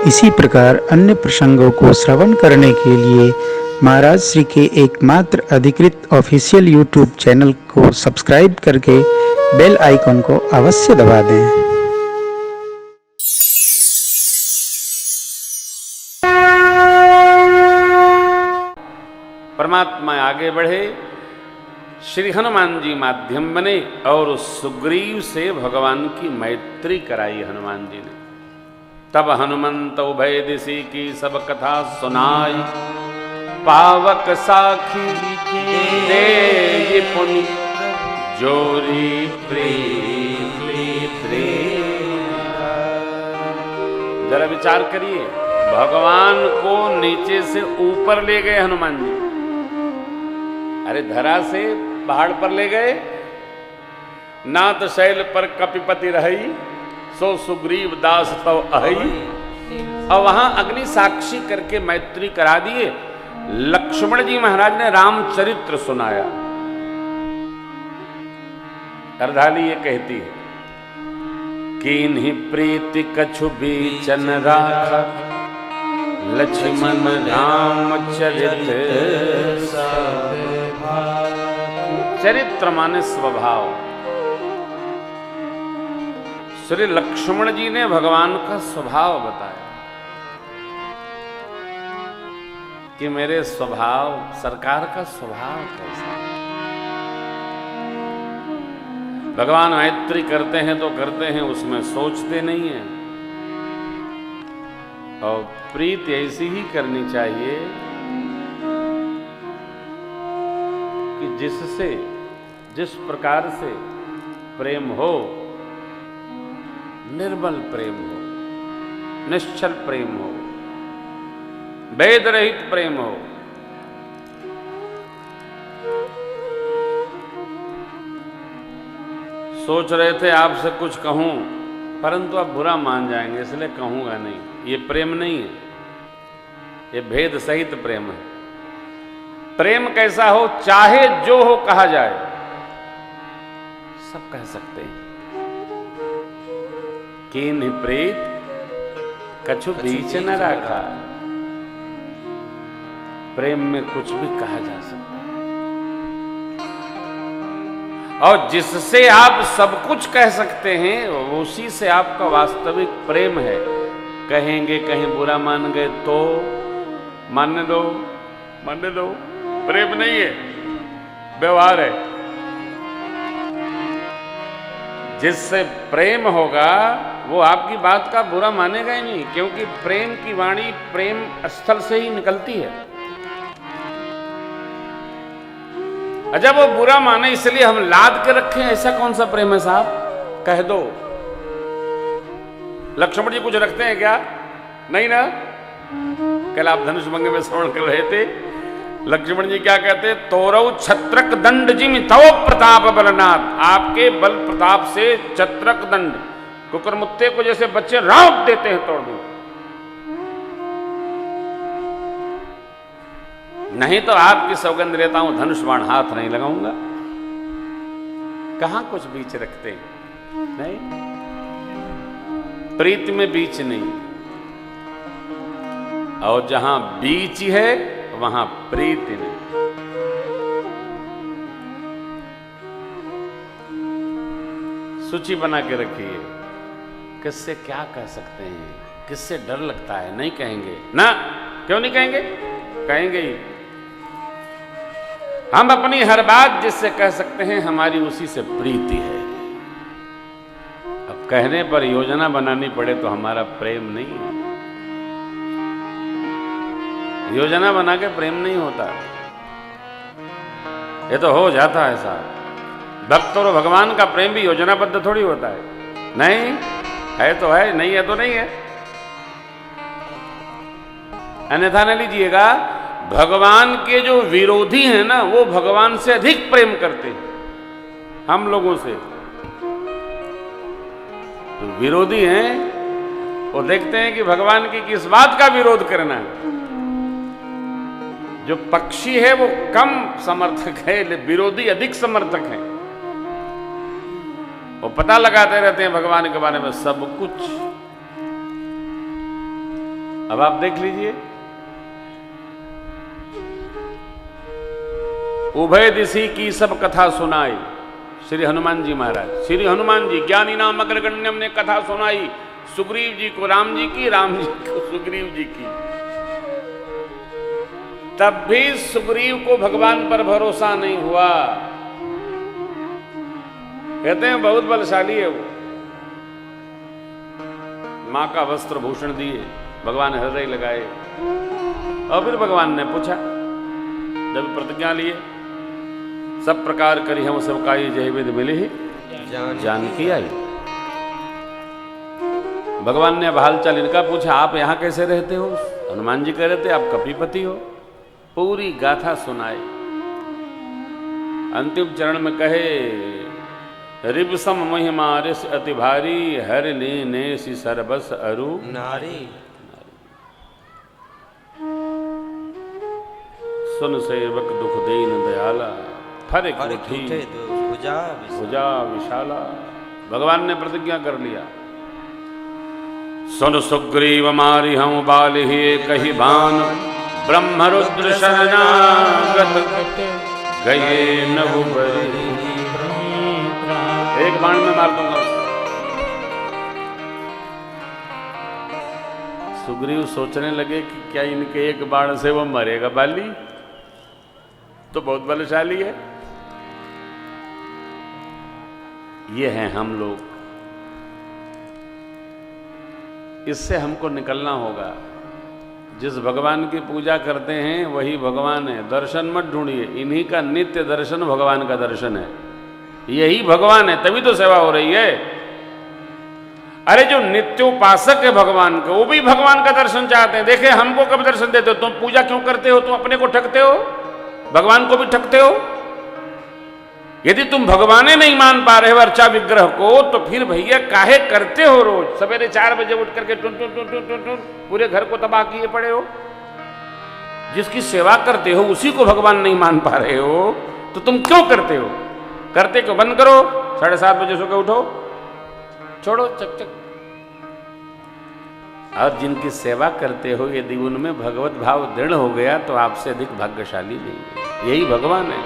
इसी प्रकार अन्य प्रसंगों को श्रवण करने के लिए महाराज श्री के एकमात्र अधिकृत ऑफिशियल यूट्यूब चैनल को सब्सक्राइब करके बेल आइकन को अवश्य दबा दें। परमात्मा आगे बढ़े, श्री हनुमान जी माध्यम बने और सुग्रीव से भगवान की मैत्री कराई हनुमान जी ने। तब हनुमंत उभय दिशि की सब कथा सुनाई, पावक साखी दे पुनि जोरी प्रीति। जरा विचार करिए, भगवान को नीचे से ऊपर ले गए हनुमान जी। अरे धरा से पहाड़ पर ले गए, नाथ शैल पर कपिपति रही, सो सुग्रीव दास तव अहई। और वहां अग्नि साक्षी करके मैत्री करा दिए। लक्ष्मण जी महाराज ने रामचरित्र सुनाया। अर्धाली ये कहती है, कीन्ही प्रीति कछु बीचन राखा, लक्ष्मण रामचरित्र। चरित्र माने स्वभाव। श्री लक्ष्मण जी ने भगवान का स्वभाव बताया कि मेरे स्वभाव, सरकार का स्वभाव कैसा है। भगवान मैत्री करते हैं तो करते हैं, उसमें सोचते नहीं हैं। और प्रीति ऐसी ही करनी चाहिए कि जिससे, जिस प्रकार से प्रेम हो, निर्मल प्रेम हो, निश्चल प्रेम हो, भेद रहित प्रेम हो। सोच रहे थे आपसे कुछ कहूं, परंतु आप बुरा मान जाएंगे, इसलिए कहूंगा नहीं। ये प्रेम नहीं है, ये भेद सहित प्रेम है। प्रेम कैसा हो, चाहे जो हो कहा जाए, सब कह सकते हैं। कीन्ही प्रीत कछु बीच न रखा। प्रेम में कुछ भी कहा जा सकता है। और जिससे आप सब कुछ कह सकते हैं, उसी से आपका वास्तविक प्रेम है। कहेंगे कहीं बुरा मान गए तो मानने दो, मानने दो। प्रेम नहीं है, व्यवहार है। जिससे प्रेम होगा वो आपकी बात का बुरा मानेगा ही नहीं, क्योंकि प्रेम की वाणी प्रेम स्थल से ही निकलती है। जब वो बुरा माने इसलिए हम लाद के रखें, ऐसा कौन सा प्रेम है साहब? कह दो। लक्ष्मण जी कुछ रखते हैं क्या? नहीं ना। कल आप धनुष भंग में श्रवण कर रहे थे, लक्ष्मण जी क्या कहते? तोरऊ छत्रक दंड जिमि तव प्रताप बलनाथ। आपके बल प्रताप से छत्रक दंड, कुकरमुत्ते को जैसे बच्चे रौंद देते हैं, तोड़ दो। नहीं तो आपकी सौगंध लेता हूं, धनुष बाण हाथ नहीं लगाऊंगा। कहां कुछ बीच रखते हैं? नहीं, प्रीति में बीच नहीं। और जहां बीच है वहां प्रीति नहीं। सूची बना के रखिए, किससे क्या कह सकते हैं, किससे डर लगता है। नहीं कहेंगे ना। क्यों नहीं कहेंगे? कहेंगे ही। हम अपनी हर बात जिससे कह सकते हैं, हमारी उसी से प्रीति है। अब कहने पर योजना बनानी पड़े तो हमारा प्रेम नहीं है। योजना बना के प्रेम नहीं होता। ये तो हो जाता है साहब। भक्त और भगवान का प्रेम भी योजनाबद्ध थोड़ी होता है। नहीं है तो है, नहीं है तो नहीं है। अन्यथा न लीजिएगा, भगवान के जो विरोधी हैं ना, वो भगवान से अधिक प्रेम करते हैं हम लोगों से। तो विरोधी हैं, वो देखते हैं कि भगवान की किस बात का विरोध करना है। जो पक्षी है वो कम समर्थक है, विरोधी अधिक समर्थक है। वो पता लगाते रहते हैं भगवान के बारे में सब कुछ। अब आप देख लीजिए, उभय दिशि की सब कथा सुनाई श्री हनुमान जी महाराज। श्री हनुमान जी ज्ञानी नाम अग्रगण्यम ने कथा सुनाई सुग्रीव जी को राम जी की, राम जी को सुग्रीव जी की। तब भी सुग्रीव को भगवान पर भरोसा नहीं हुआ। कहते हैं बहुत बलशाली है वो। मां का वस्त्र भूषण दिए, भगवान हृदय लगाए, और फिर भगवान ने पूछा, जब प्रतिज्ञा लिए, सब प्रकार करी हम सबकाई जय वेद मिले ही जानकी आई। भगवान ने अब हालचाल इनका पूछा, आप यहां कैसे रहते हो? हनुमान जी कह रहे थे आप कपीपति हो। पूरी गाथा सुनाए। अंतिम चरण में कहे, रिबसम महिमा ऋष अति भारी, हर लेने सी सरबस अरु नारी। सुन सेवक दुख देन दयाला, फर उठे भुजा विशाला। भगवान ने प्रतिज्ञा कर लिया, सुन सुग्रीव मारी हम बाल ही कही बान, ब्रह्म रुद्र शरणागत गए नभु बरी। एक बाण में मार दूंगा उसको। सुग्रीव सोचने लगे कि क्या इनके एक बाण से वो मरेगा? बाली तो बहुत बलशाली है। ये हैं हम लोग, इससे हमको निकलना होगा। जिस भगवान की पूजा करते हैं वही भगवान है। दर्शन मत ढूंढिए, इन्हीं का नित्य दर्शन भगवान का दर्शन है। यही भगवान है, तभी तो सेवा हो रही है। अरे जो नित्योपासक है भगवान को, वो भी भगवान का दर्शन चाहते हैं। देखे हमको कब दर्शन देते हो? तुम पूजा क्यों करते हो? तुम अपने को ठगते हो, भगवान को भी ठगते हो। यदि तुम भगवान नहीं मान पा रहे हो अर्चा विग्रह को, तो फिर भैया काहे करते हो? रोज सवेरे 4 बजे उठ करके टुन टुन टुन टुन टुन पूरे घर को तबाह किए पड़े हो। जिसकी सेवा करते हो उसी को भगवान नहीं मान पा रहे हो, तो तुम क्यों करते हो? करते को बंद करो, 7:30 बजे सो के उठो, छोड़ो चक चक। और जिनकी सेवा करते हो यदि उनमें भगवत भाव दृढ़ हो गया तो आपसे अधिक भाग्यशाली नहीं है। यही भगवान है।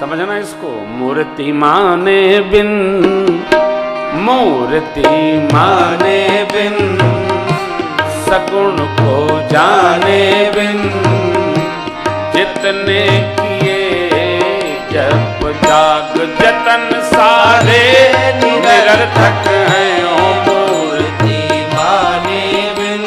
समझना इसको। मूर्ति माने बिन, मूर्ति माने बिन, सगुण को जाने बिन, जितने किए जप जाग जतन सारे निरर्थक हैं। ओ मूर्ति माने बिन,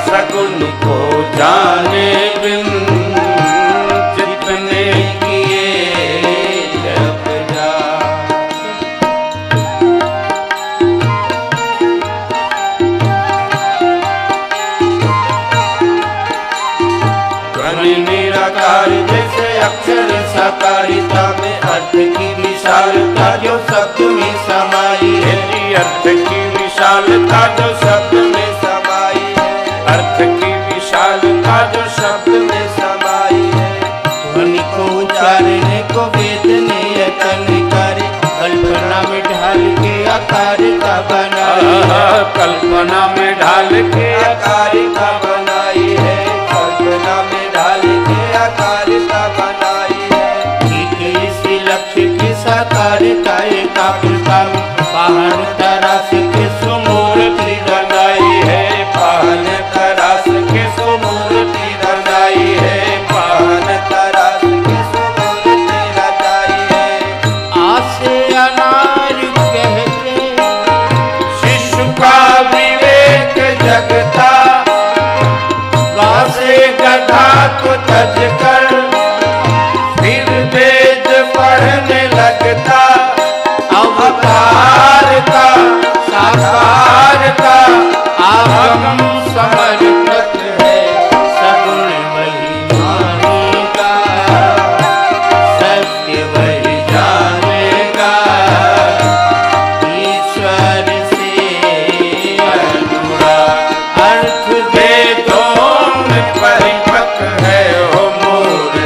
सगुण को जाने बिन, जितने जैसे अक्षर साकारिता में अर्थ की विशालता जो शब्द में समाई है। अर्थ की विशालता जो शब्द में समाई है। अर्थ की विशालता जो शब्द में समाई है। ध्वनि को उच्चारने को वेद ने यतन करे, कल्पना में ढाल के आकार का बनाई है। कल्पना में ढाल के आकार का बनाई है। कल्पना में ढाल के आकार का बनाई है। ठीक इसी लक्ष्य की साकारिता एकाग्रता में पहाड़ तरास के सुमूर्ति बनाई है। पहाड़ तरास के सुमूर्ति बनाई है। पहाड़ तरास के सुमूर्ति बनाई है। आसे अनार कहते शिशु का विवेक जगता, गासे गधा को तज कर फिर वेद पढ़ने लगता। अवतार का साकार का आगम समर्पित है। सगुण वही मानेगा, सत्य वही जानेगा। ईश्वर से अनुराग अर्थ वेदों में परिपक्व है। ओ मूर्ति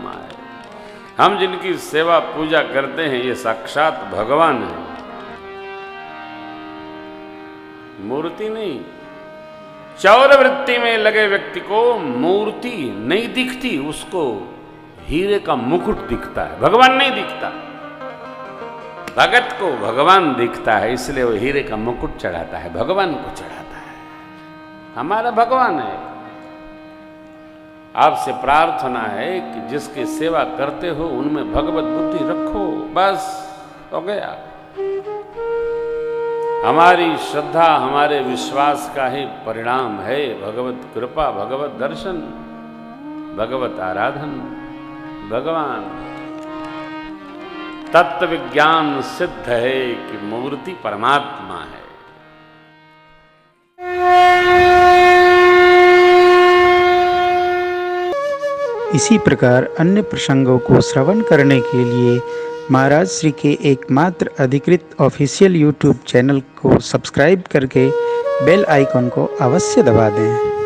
परमात्मा है। हम जिनकी सेवा पूजा करते हैं ये साक्षात भगवान है, मूर्ति नहीं। चौर वृत्ति में लगे व्यक्ति को मूर्ति नहीं दिखती, उसको हीरे का मुकुट दिखता है, भगवान नहीं दिखता। भगत को भगवान दिखता है, इसलिए वो हीरे का मुकुट चढ़ाता है, भगवान को चढ़ाता है। हमारा भगवान है। आपसे प्रार्थना है कि जिसकी सेवा करते हो उनमें भगवत बुद्धि रखो, बस हो गया। हमारी श्रद्धा हमारे विश्वास का ही परिणाम है भगवत कृपा, भगवत दर्शन, भगवत आराधन। भगवान तत्व विज्ञान सिद्ध है कि मूर्ति परमात्मा है। इसी प्रकार अन्य प्रसंगों को श्रवण करने के लिए महाराज श्री के एकमात्र अधिकृत ऑफिशियल यूट्यूब चैनल को सब्सक्राइब करके बेल आइकन को अवश्य दबा दें।